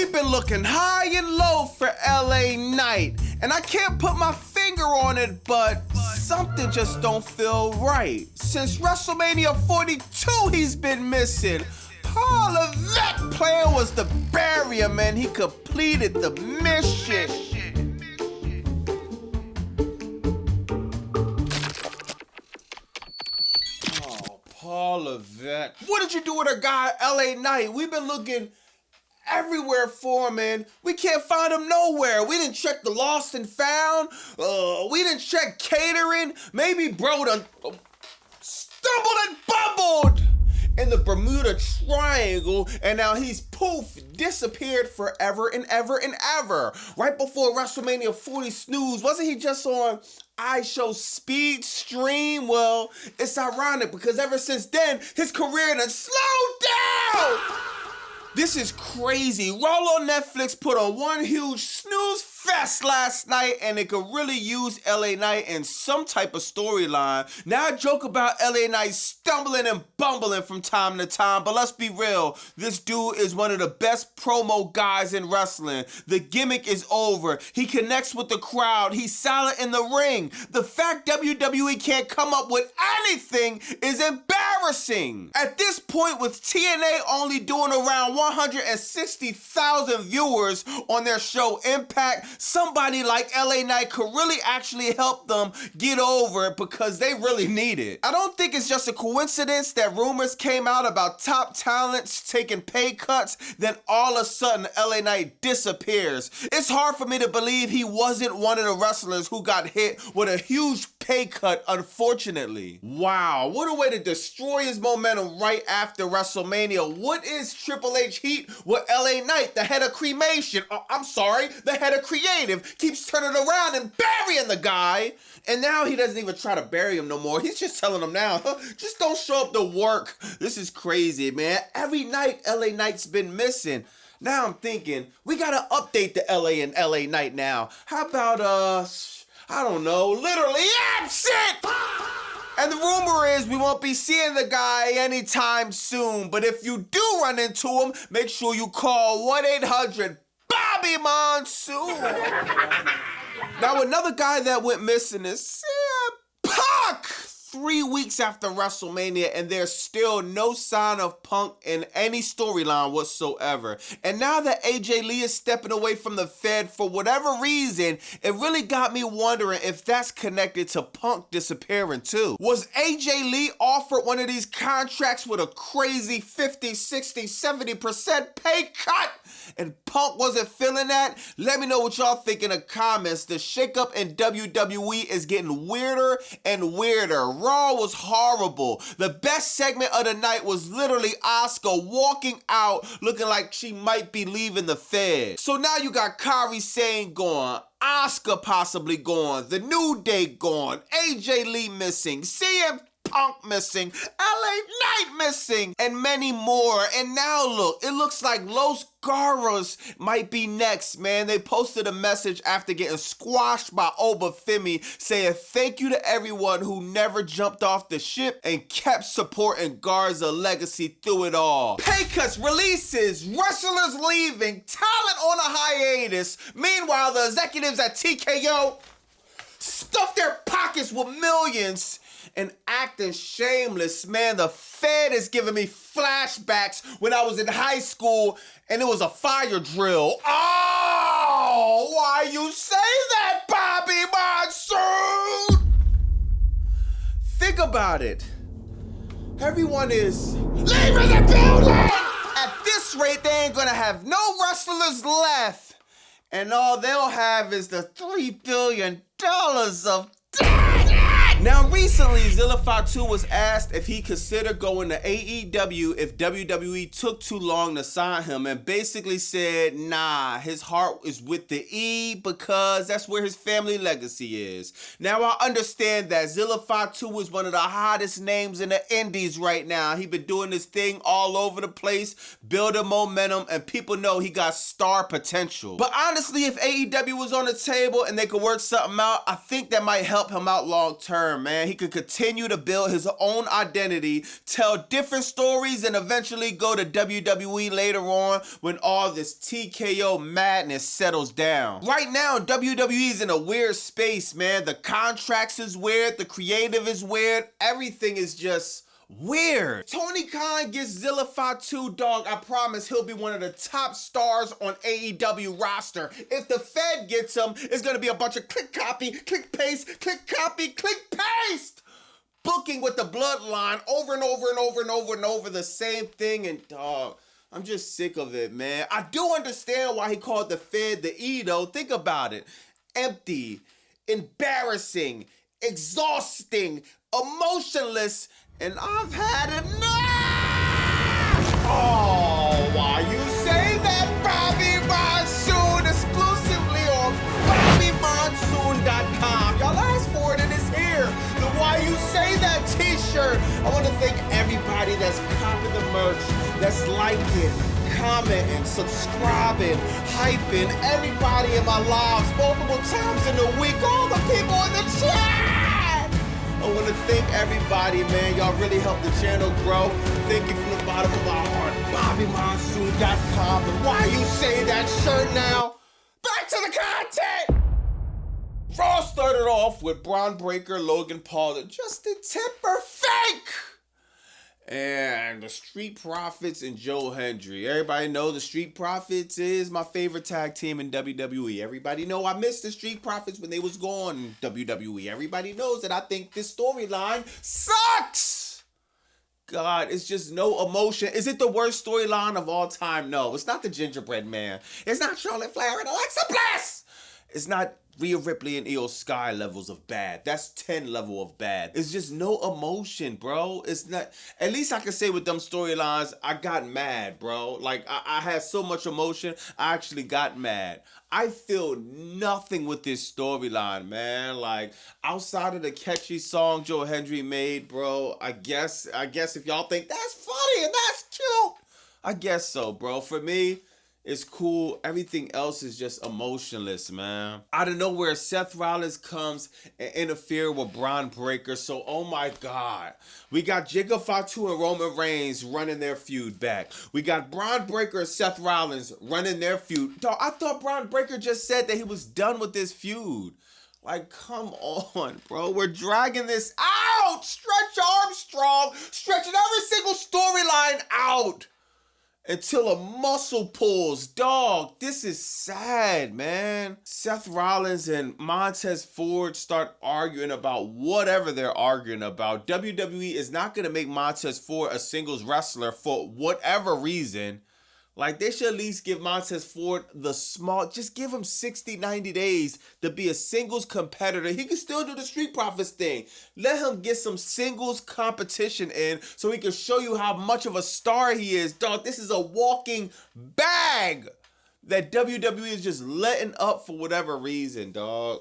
We've been looking high and low for LA Knight, and I can't put my finger on it, but something just don't feel right. Since WrestleMania 42, he's been missing. All of that plan was to bury him, and he completed the mission. Paul Levesque. What did you do with our guy, LA Knight? We've been looking everywhere for him, man. We can't find him nowhere. We didn't check the lost and found. We didn't check catering. Maybe bro done stumbled and bumbled in the Bermuda Triangle, and now he's poof, disappeared forever and ever and ever. Right before WrestleMania 40 snooze, wasn't he just on iShow Speed Stream? Well, it's ironic because ever since then, his career done slowed down. This is crazy. Raw on Netflix put on one huge snooze fest last night, and it could really use LA Knight in some type of storyline. Now I joke about LA Knight stumbling and bumbling from time to time, but let's be real. This dude is one of the best promo guys in wrestling. The gimmick is over. He connects with the crowd. He's solid in the ring. The fact WWE can't come up with anything is embarrassing. At this point, with TNA only doing around 160,000 viewers on their show Impact, somebody like LA Knight could really actually help them get over it because they really need it. I don't think it's just a coincidence that rumors came out about top talents taking pay cuts, then all of a sudden LA Knight disappears. It's hard for me to believe he wasn't one of the wrestlers who got hit with a huge pay cut, unfortunately. Wow, what a way to destroy his momentum right after WrestleMania. What is Triple H heat with LA Knight, the head of cremation? The head of creative, keeps turning around and burying the guy. And now he doesn't even try to bury him no more. He's just telling him now, just don't show up to work. This is crazy, man. Every night, LA Knight's been missing. Now I'm thinking, we gotta update the LA and LA Knight now. How about, I don't know, literally absent! And the rumor is we won't be seeing the guy anytime soon. But if you do run into him, make sure you call 1-800-BOBBY Monsoon. Now, another guy that went missing is Punk. 3 weeks after WrestleMania, and there's still no sign of Punk in any storyline whatsoever. And now that AJ Lee is stepping away from the Fed for whatever reason, it really got me wondering if that's connected to Punk disappearing too. Was AJ Lee offered one of these contracts with a crazy 50, 60, 70% pay cut, and Punk wasn't feeling that? Let me know what y'all think in the comments. The shakeup in WWE is getting weirder and weirder. Raw was horrible. The best segment of the night was literally Asuka walking out looking like she might be leaving the Fed. So now you got Kairi Sane gone, Asuka possibly gone, The New Day gone, AJ Lee missing, CM Punk missing, LA Knight missing, and many more. And now look, it looks like Los Garos might be next, man. They posted a message after getting squashed by Oba Femi saying thank you to everyone who never jumped off the ship and kept supporting Garza legacy through it all. Pay cuts, releases, wrestlers leaving, talent on a hiatus. Meanwhile, the executives at TKO stuffed their pockets with millions and acting shameless, man. The Fed is giving me flashbacks when I was in high school and it was a fire drill. Oh, why you say that, Bobby Monsoon? Think about it. Everyone is leaving the building! At this rate, they ain't gonna have no wrestlers left. And all they'll have is the $3 billion of debt. Now, recently, Zilla Fatu was asked if he considered going to AEW if WWE took too long to sign him, and basically said, nah, his heart is with the E because that's where his family legacy is. Now, I understand that Zilla Fatu is one of the hottest names in the indies right now. He been doing this thing all over the place, building momentum, and people know he got star potential. But honestly, if AEW was on the table and they could work something out, I think that might help him out long term, man. he could continue to build his own identity, tell different stories, and eventually go to WWE later on when all this TKO madness settles down. Right now, WWE is in a weird space, man. The contracts is weird, the creative is weird, everything is just weird. Tony Khan gets Zilla Fatu, dog. I promise he'll be one of the top stars on AEW roster. If the Fed gets him, it's gonna be a bunch of click copy, click paste, click copy, click paste. Booking with the bloodline over and over and over and over and over the same thing, and dog, I'm just sick of it, man. I do understand why he called the Fed the E, though. Think about it. Empty, embarrassing, exhausting, emotionless, and I've had enough! Oh, why you say that, Bobby Monsoon, exclusively on BobbyMonsoon.com. Y'all asked for it and it's here. The Why You Say That t-shirt. I want to thank everybody that's copping the merch, that's liking, commenting, subscribing, hyping, everybody in my lives multiple times in the week, all the people in the chat. I want to thank everybody, man. Y'all really helped the channel grow. Thank you from the bottom of my heart. BobbyMonsoon.com. And Why You Say That shirt now. Back to the content. Raw started off with Braun Breaker, Logan Paul, and Justin Timber fake. And the Street Profits and Joe Hendry. Everybody know the Street Profits is my favorite tag team in WWE. Everybody know I missed the Street Profits when they was gone in WWE. Everybody knows that I think this storyline sucks. God, it's just no emotion. Is it the worst storyline of all time? No, it's not the Gingerbread Man. It's not Charlotte Flair and Alexa Bliss. It's not Rhea Ripley and Io Sky levels of bad. That's 10 level of bad. It's just no emotion, bro. It's not. At least I can say with them storylines, I got mad, bro. Like, I had so much emotion, I actually got mad. I feel nothing with this storyline, man. Like, outside of the catchy song Joe Hendry made, bro, I guess if y'all think that's funny and that's cute, I guess so, bro. For me, it's cool. Everything else is just emotionless, man. Out of nowhere, Seth Rollins comes and interfere with Braun Breaker. So, oh my God. We got Zilla Fatu and Roman Reigns running their feud back. We got Braun Breaker and Seth Rollins running their feud. Dog, I thought Braun Breaker just said that he was done with this feud. Like, come on, bro. We're dragging this out. Stretch Armstrong, stretching every single storyline out until a muscle pulls. Dog, this is sad, man. Seth Rollins and Montez Ford start arguing about whatever they're arguing about. WWE is not going to make Montez Ford a singles wrestler for whatever reason. Like, they should at least give Montez Ford just give him 60, 90 days to be a singles competitor. He can still do the Street Profits thing. Let him get some singles competition in so he can show you how much of a star he is. Dog, this is a walking bag that WWE is just letting up for whatever reason, dog.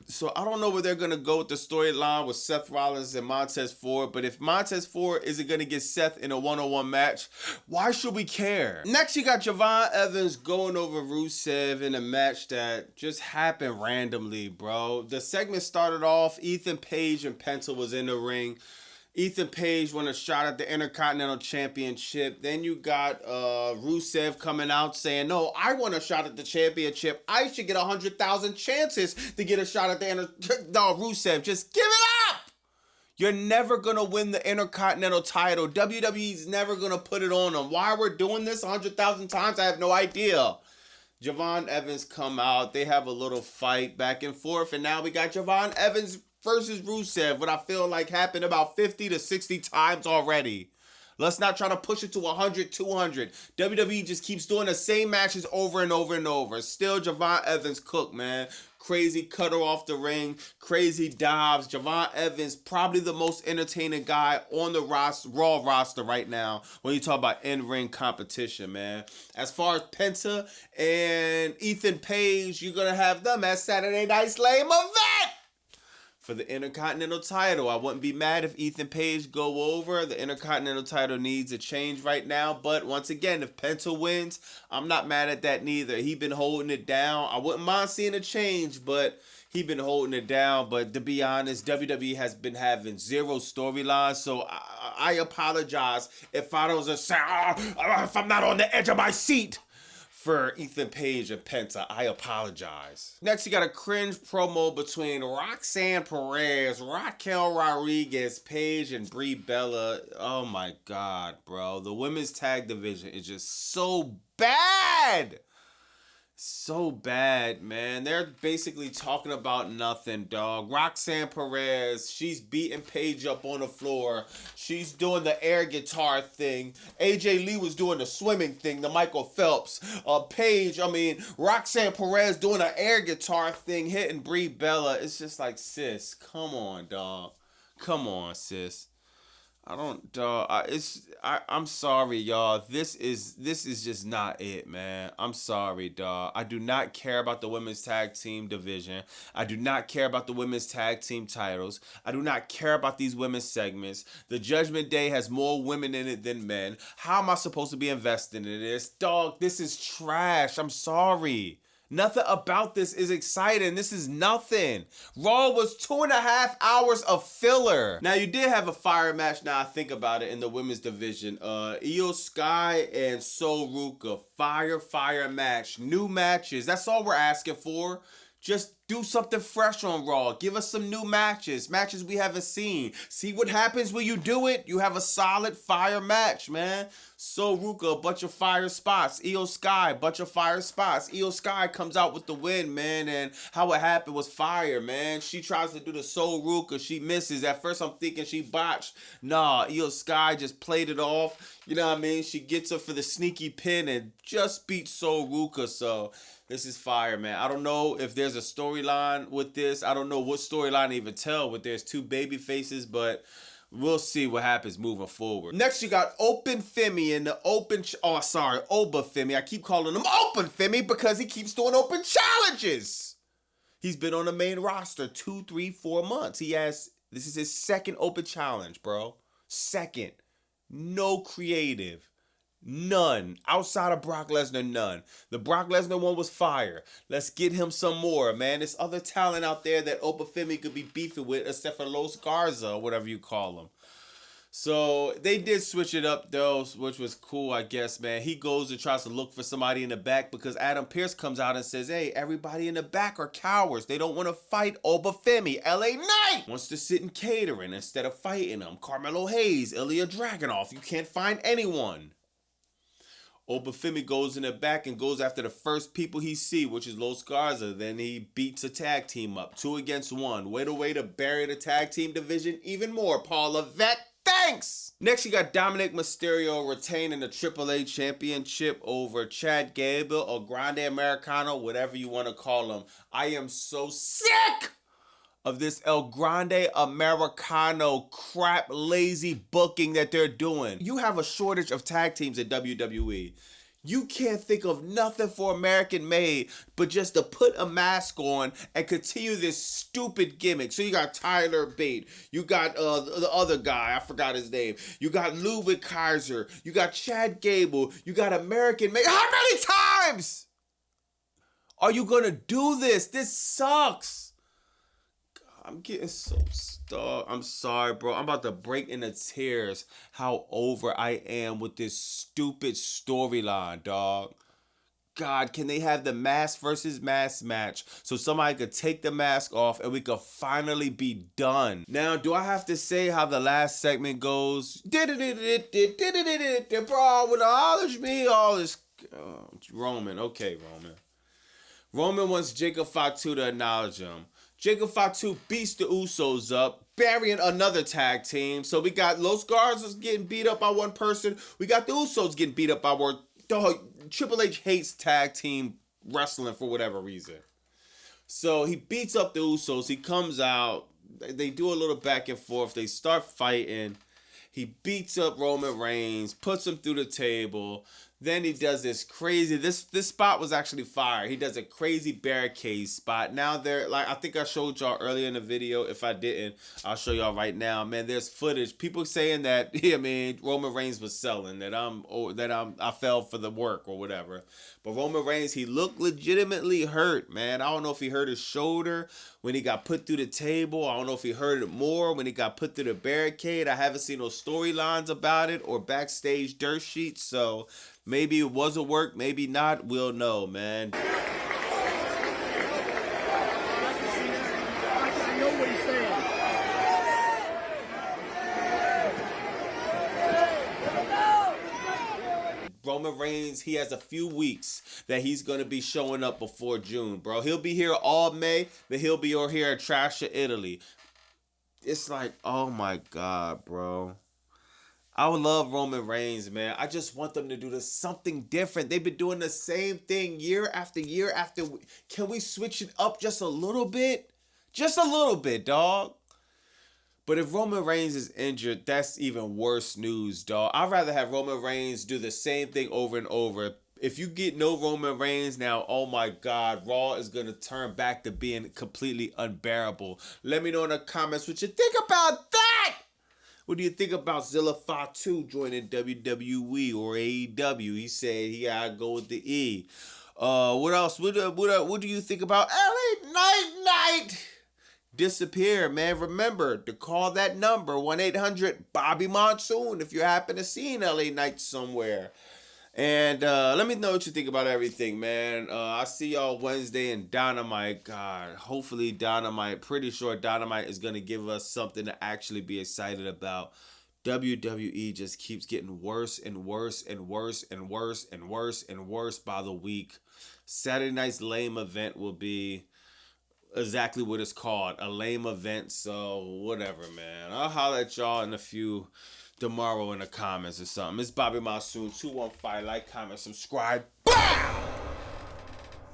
So I don't know where they're going to go with the storyline with Seth Rollins and Montez Ford. But if Montez Ford isn't going to get Seth in a one-on-one match, why should we care? Next, you got Javon Evans going over Rusev in a match that just happened randomly, bro. The segment started off, Ethan Page and Penta was in the ring. Ethan Page won a shot at the Intercontinental Championship. Then you got Rusev coming out saying, no, I want a shot at the championship. I should get 100,000 chances to get a shot at the No, Rusev, just give it up. You're never going to win the Intercontinental title. WWE's never going to put it on them. Why we're doing this 100,000 times, I have no idea. Javon Evans come out. They have a little fight back and forth. And now we got Javon Evans versus Rusev, what I feel like happened about 50 to 60 times already. Let's not try to push it to 100, 200. WWE just keeps doing the same matches over and over and over. Still Javon Evans cooked, man. Crazy cutter off the ring, crazy dives. Javon Evans, probably the most entertaining guy on the Raw roster right now when you talk about in-ring competition, man. As far as Penta and Ethan Page, you're going to have them at Saturday Night Slam event for the Intercontinental title. I wouldn't be mad if Ethan Page go over. The Intercontinental title needs a change right now. But once again, if Penta wins, I'm not mad at that neither. He's been holding it down. I wouldn't mind seeing a change, but he been holding it down. But to be honest, WWE has been having zero storylines. So I apologize if I don't just say, if I'm not on the edge of my seat for Ethan Page and Penta. I apologize. Next, you got a cringe promo between Roxanne Perez, Raquel Rodriguez, Paige, and Brie Bella. Oh my God, bro. The women's tag division is just so bad. So bad, man. They're basically talking about nothing, dog. Roxanne Perez, she's beating Paige up on the floor. She's doing the air guitar thing. AJ Lee was doing the swimming thing, the Michael Phelps. Roxanne Perez doing an air guitar thing, hitting Brie Bella. It's just like, sis, come on, dog. Come on, sis. I'm sorry, y'all. This is just not it, man. I'm sorry, dog. I do not care about the women's tag team division. I do not care about the women's tag team titles. I do not care about these women's segments. The Judgment Day has more women in it than men. How am I supposed to be invested in this? Dog, this is trash. I'm sorry. Nothing about this is exciting. This is nothing. Raw was 2.5 hours of filler. Now, you did have a fire match, now I think about it, in the women's division. Io Sky and Sol Ruka. Fire match. New matches. That's all we're asking for. Just do something fresh on Raw. Give us some new matches. Matches we haven't seen. See what happens when you do it? You have a solid fire match, man. Sol Ruka, a bunch of fire spots. Io Sky, bunch of fire spots. Io Sky comes out with the win, man. And how it happened was fire, man. She tries to do the Sol Ruka. She misses. At first, I'm thinking she botched. Nah, Io Sky just played it off. You know what I mean? She gets her for the sneaky pin and just beats Sol Ruka. So this is fire, man. I don't know if there's a storyline with this. I don't know what storyline to even tell with there's two baby faces, but we'll see what happens moving forward. Next, you got Oba Femi and the Oba Femi. I keep calling him Open Femi because he keeps doing open challenges. He's been on the main roster 2, 3, 4 months. This is his second open challenge, bro. Second. No creative. None. Outside of Brock Lesnar, none. The Brock Lesnar one was fire. Let's get him some more, man. There's other talent out there that Oba Femi could be beefing with, except for Los Garza, or whatever you call him. So they did switch it up, though, which was cool, I guess, man. He goes and tries to look for somebody in the back because Adam Pearce comes out and says, hey, everybody in the back are cowards. They don't want to fight Oba Femi. LA Knight wants to sit in catering instead of fighting him. Carmelo Hayes, Ilya Dragunov. You can't find anyone. Oba Femi goes in the back and goes after the first people he see, which is Los Garza. Then he beats a tag team up, 2 against 1. Way to bury the tag team division even more, Paul Levesque. Thanks! Next, you got Dominic Mysterio retaining the AAA championship over Chad Gable or Grande Americano, whatever you want to call him. I am so sick of this El Grande Americano crap lazy booking that they're doing. You have a shortage of tag teams at WWE. You can't think of nothing for American made but just to put a mask on and continue this stupid gimmick. So you got Tyler Bate. You got the other guy. I forgot his name. You got Ludwig Kaiser. You got Chad Gable. You got American made. How many times are you going to do this? This sucks. I'm getting so stuck. I'm sorry, bro. I'm about to break into tears how over I am with this stupid storyline, dog. God, can they have the mask versus mask match so somebody could take the mask off and we could finally be done? Now, do I have to say how the last segment goes? Bro, with all this. Roman. Okay, Roman. Roman wants Jacob Fatu to acknowledge him. Jacob Fatu beats the Usos up, burying another tag team. So we got Los Garzas getting beat up by one person. We got the Usos getting beat up by one. Dog, Triple H hates tag team wrestling for whatever reason. So he beats up the Usos. He comes out. They do a little back and forth. They start fighting. He beats up Roman Reigns, puts him through the table. Then he does this crazy. This spot was actually fire. He does a crazy barricade spot. Now there, like I think I showed y'all earlier in the video. If I didn't, I'll show y'all right now. Man, there's footage. People saying that I mean Roman Reigns was selling that I fell for the work or whatever. But Roman Reigns, he looked legitimately hurt, man. I don't know if he hurt his shoulder when he got put through the table. I don't know if he hurt it more when he got put through the barricade. I haven't seen no storylines about it or backstage dirt sheets. So maybe it was a work, maybe not. We'll know, man. I know what he's saying. Roman Reigns, he has a few weeks that he's going to be showing up before June, bro. He'll be here all May, but he'll be over here at Trasha, Italy. It's like, oh my God, bro. I would love Roman Reigns, man. I just want them to do something different. They've been doing the same thing year after year after. Can we switch it up just a little bit? Just a little bit, dog. But if Roman Reigns is injured, that's even worse news, dog. I'd rather have Roman Reigns do the same thing over and over. If you get no Roman Reigns now, oh my God, Raw is going to turn back to being completely unbearable. Let me know in the comments what you think about that. What do you think about Zilla Fatu joining WWE or AEW? He said he gotta go with the E. What else? What do you think about LA Night? Disappear, man. Remember to call that number 1-800-Bobby Monsoon if you happen to see an LA Night somewhere. And let me know what you think about everything, man. I'll see y'all Wednesday in Dynamite. God, hopefully Dynamite, pretty sure Dynamite is going to give us something to actually be excited about. WWE just keeps getting worse and worse and worse and worse and worse and worse by the week. Saturday night's lame event will be exactly what it's called, a lame event. So whatever, man. I'll holler at y'all in a few tomorrow in the comments or something. It's Bobby Monsoon 215. Like, comment, subscribe. Bow!